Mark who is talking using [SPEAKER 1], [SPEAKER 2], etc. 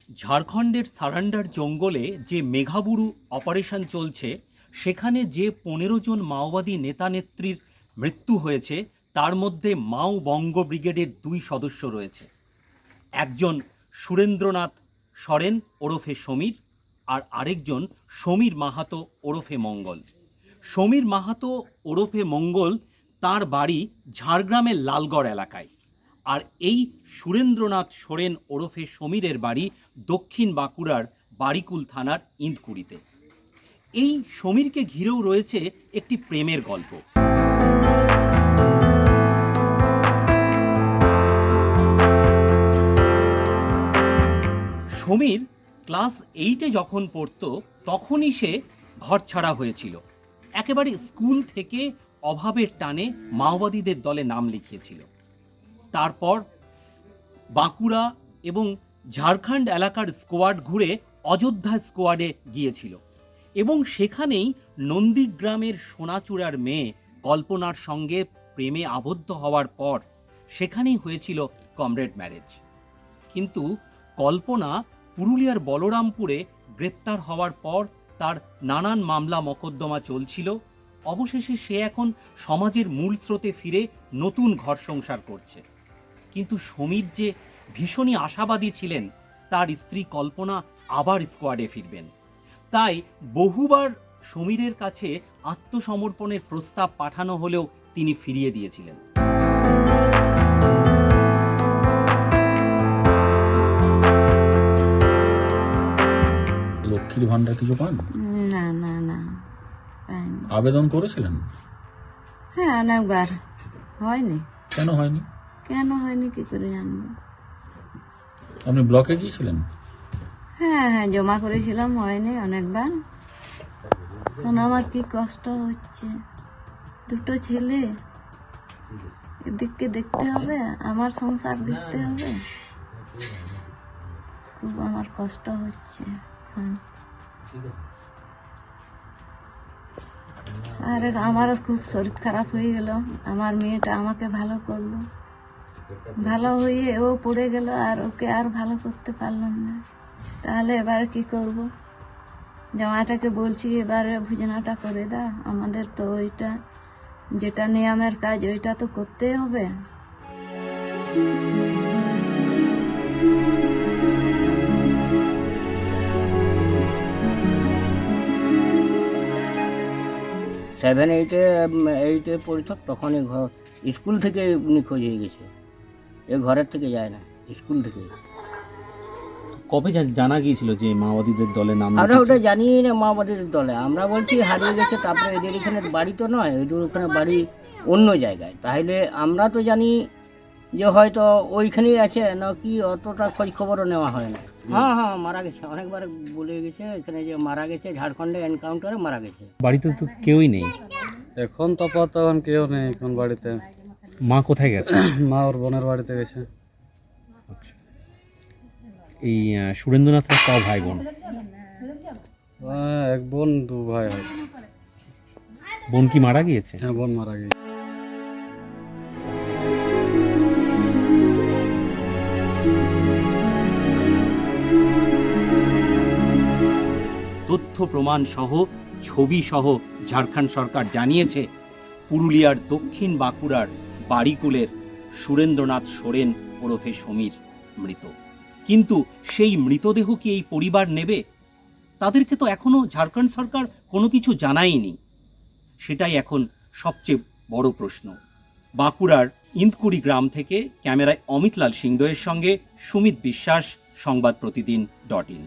[SPEAKER 1] ঝাড়খণ্ডের সারান্ডার জঙ্গলে যে মেঘাবুরু অপারেশন চলছে, সেখানে যে ১৫ জন মাওবাদী নেতা নেত্রীর মৃত্যু হয়েছে, তার মধ্যে মাও বঙ্গ ব্রিগেডের ২ সদস্য রয়েছে। একজন সুরেন্দ্রনাথ সরেন ওরফে সমীর, আর আরেকজন সমীর মাহাতো ওরফে মঙ্গল। সমীর মাহাতো ওরফে মঙ্গল, তার বাড়ি ঝাড়গ্রামের লালগড় এলাকায়, আর এই সুরেন্দ্রনাথ সোরেন ওরফে সমীরের বাড়ি দক্ষিণ বাঁকুড়ার বারিকুল থানার ইন্দকুড়িতে। এই সমীরকে ঘিরেও রয়েছে একটি প্রেমের গল্প। সমীর ক্লাস 8-এ যখন পড়ত, তখনই সে ঘর ছাড়া হয়েছিল। একেবারে স্কুল থেকে অভাবের টানে মাওবাদীদের দলে নাম লিখিয়েছিল। তারপর বাঁকুড়া এবং ঝাড়খণ্ড এলাকার স্কোয়াড ঘুরে অযোধ্যা স্কোয়াডে গিয়েছিল, এবং সেখানেই নন্দীগ্রামের সোনাচূড়ার মেয়ে কল্পনার সঙ্গে প্রেমে আবদ্ধ হওয়ার পর সেখানেই হয়েছিল কমরেড ম্যারেজ। কিন্তু কল্পনা পুরুলিয়ার বলরামপুরে গ্রেপ্তার হওয়ার পর তার নানান মামলা মকদ্দমা চলছিল। অবশেষে সে এখন সমাজের মূল স্রোতে ফিরে নতুন ঘর সংসার করছে। কিন্তু সমীর যে ভীষণই আশাবাদী ছিলেন তার স্ত্রী কল্পনা আবার স্কোয়াডে ফিরবেন। তাই বহুবার সমীরের কাছে আত্মসমর্পণের প্রস্তাব পাঠানো হলেও তিনি ফিরিয়ে দিয়েছিলেন।
[SPEAKER 2] লক্ষ্মীর ভান্ডার কিছু পান?
[SPEAKER 3] না না না, পাইনি।
[SPEAKER 2] আবেদন করেছিলেন?
[SPEAKER 3] হ্যাঁ, অনেকবার। হয়নি।
[SPEAKER 2] কেন হয়নি?
[SPEAKER 3] কেন হয়নি কি করে জানবো?
[SPEAKER 2] আপনি ব্লকে গিয়েছিলেন?
[SPEAKER 3] হ্যাঁ হ্যাঁ, জমা করেছিলাম, হয়নি অনেকবার। এখন আমার কি কষ্ট হচ্ছে, দুটো ছেলে, এদিককে দেখতে হবে, আমার সংসার দেখতে হবে, খুব আমার কষ্ট হচ্ছে। আর আমারও খুব শরীর খারাপ হয়ে গেল। আমার মেয়েটা আমাকে ভালো করলো, ভালো হয়ে ও পড়ে গেল, আর ওকে আর ভালো করতে পারলাম না। তাহলে এবারে কি করব? জামাইটাকে বলছি এবারে ভুজনাটা করে দাও, আমাদের তো ওইটা যেটা নিয়মের কাজ ওইটা তো করতেই হবে।
[SPEAKER 4] সেভেন এইটে পড়তো, তখনই স্কুল থেকে নিখোঁজ হয়ে গেছে। এ ঘরের থেকে যায় না, স্কুল থেকে।
[SPEAKER 1] কবে জানা গিয়েছিল যে মাওবাদীদের দলে নাম?
[SPEAKER 4] আমরা ওটা জানি না মাওবাদীদের দলে, আমরা বলছি হারিয়ে গেছে। তারপরে এদের এখানে বাড়ি তো নয়, এদের ওখানে বাড়ি অন্য জায়গায়। তাহলে আমরা তো জানি যে হয়তো ওইখানেই আছে, না কি অতটা খোঁজ খবরও নেওয়া হয় না। হ্যাঁ হ্যাঁ, মারা গেছে, অনেকবার বলে গেছে এখানে যে মারা গেছে, ঝাড়খণ্ডে এনকাউন্টারে মারা গেছে।
[SPEAKER 1] বাড়িতে তো কেউই নেই
[SPEAKER 5] এখন, তো তখন কেউ নেই এখন বাড়িতে।
[SPEAKER 1] মা কোথায় গেছে?
[SPEAKER 5] মা ওর বোনের বাড়িতে গেছে।
[SPEAKER 1] আচ্ছা, এই সুরেন্দ্রনাথের ক ভাই বোন?
[SPEAKER 5] এক বোন, 2 ভাই হয়।
[SPEAKER 1] বোন কি মারা গিয়েছে?
[SPEAKER 5] হ্যাঁ, বোন মারা গেছে।
[SPEAKER 1] তথ্য প্রমাণ সহ, ছবি সহ ঝাড়খণ্ড সরকার জানিয়েছে পুরুলিয়ার দক্ষিণ বাঁকুড়ার বারিকুলের সুরেন্দ্রনাথ সোরেন ওরফে সমীর মৃত। কিন্তু সেই মৃতদেহ কি এই পরিবার নেবে? তাদেরকে তো এখনো ঝাড়খণ্ড সরকার কোনো কিছু জানায়নি। সেটাই এখন সবচেয়ে বড় প্রশ্ন। বাঁকুড়ার ইন্দকুড়ি গ্রাম থেকে ক্যামেরায় অমিতলাল সিংদয়ের সঙ্গে সুমিত বিশ্বাস, সংবাদ প্রতিদিন .in।